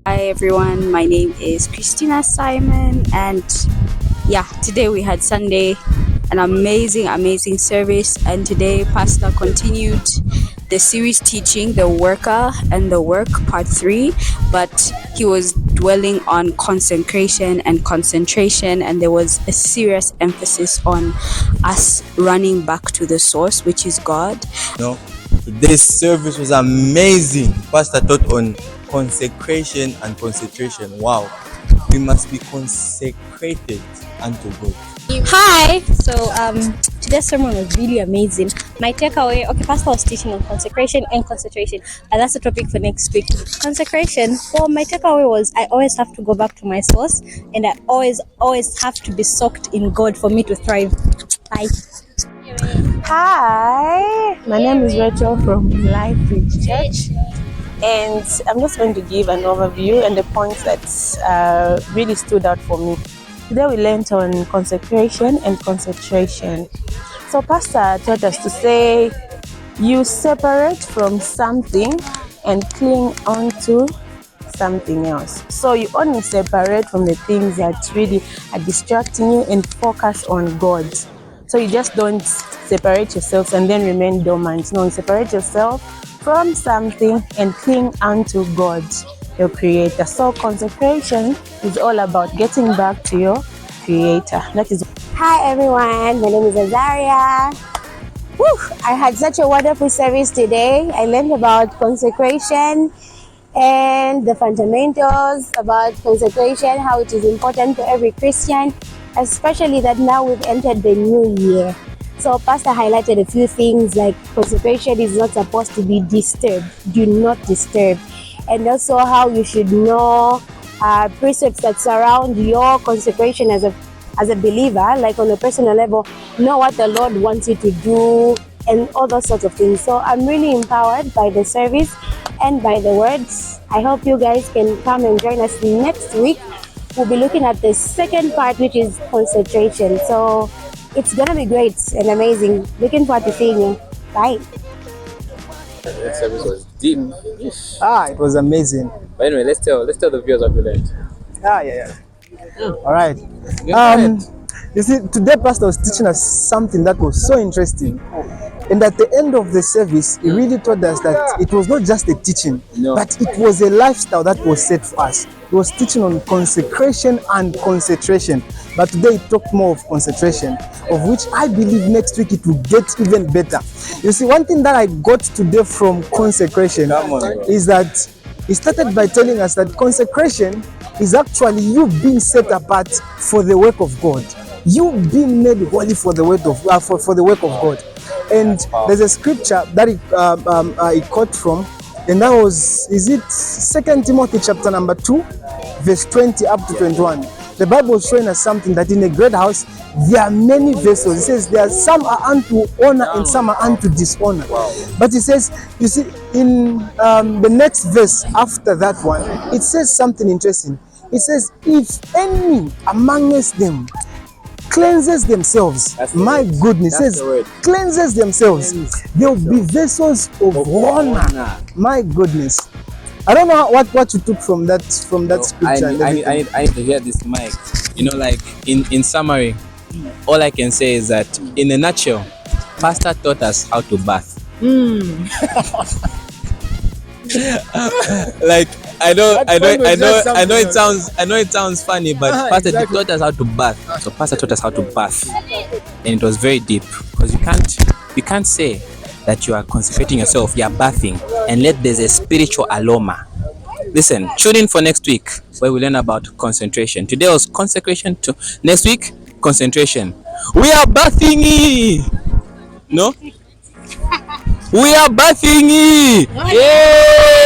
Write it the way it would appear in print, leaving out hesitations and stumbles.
Hi everyone, my name is Christina Simon, and yeah, today we had Sunday, an amazing service, and today Pastor continued the series teaching the worker and the work part 3, but he was dwelling on consecration and concentration, and there was a serious emphasis on us running back to the source, which is God. No, today's service was amazing. Pastor taught on consecration and concentration. Wow, we must be consecrated unto God. Hi. Today's sermon was really amazing. My takeaway, okay, Pastor was teaching on consecration and concentration, and that's the topic for next week. Consecration. Well, my takeaway was I always have to go back to my source, and I always have to be soaked in God for me to thrive. Bye. Hi, my name is Rachel from Life Bridge Church, and I'm just going to give an overview and the points that really stood out for me. Today we learned on consecration and concentration. So Pastor taught us to say, you separate from something and cling onto something else. So you only separate from the things that really are distracting you and focus on God. So you just don't separate yourselves and then remain dormant. No, you separate yourself from something and cling onto God, your creator. So consecration is all about getting back to your creator. That is. Hi everyone, my name is Azaria. I had such a wonderful service today. I learned about consecration and the fundamentals about consecration, how it is important to every Christian, especially that now we've entered the new year. So Pastor highlighted a few things like consecration is not supposed to be disturbed. Do not disturb. And also how you should know precepts that surround your consecration as a believer, like on a personal level, know what the Lord wants you to do and all those sorts of things. So I'm really empowered by the service and by the words. I hope you guys can come and join us next week. We'll be looking at the second part, which is concentration. So it's gonna be great and amazing. Looking forward to seeing you. Bye. That service was deep. It was amazing. But anyway, let's tell the viewers what we learned. Yeah. All right. Go You see, today Pastor was teaching us something that was so interesting. And at the end of the service, he really told us that it was not just a teaching, but it was a lifestyle that was set for us. He was teaching on consecration and concentration. But today he talked more of concentration, of which I believe next week it will get even better. You see, one thing that I got today from consecration is that he started by telling us that consecration is actually you being set apart for the work of God. You being made holy for the work of for the work of God. And there's a scripture that he quote from, and that was, is it 2 Timothy chapter number 2, verse 20 up to 21. The Bible is showing us something that in a great house there are many vessels. It says there are some are unto honor and some are unto dishonor. But it says, you see, in the next verse after that one, it says something interesting. It says, if any amongst them cleanses themselves, my goodness, says cleanses themselves, they'll be vessels of honor. My goodness. I don't know what you took from that scripture. I need to hear this mic. You know, like in summary, all I can say is that in a nutshell, Pastor taught us how to bath. Like I know it sounds funny, but Pastor taught us how to bath. So Pastor taught us how to bath, and it was very deep, because you can't say that you are consecrating yourself, you are bathing, and let there's a spiritual aroma. Listen, tune in for next week where we learn about concentration. Today was consecration. Next week, concentration. We are bathing. No? We are bathing. Yeah.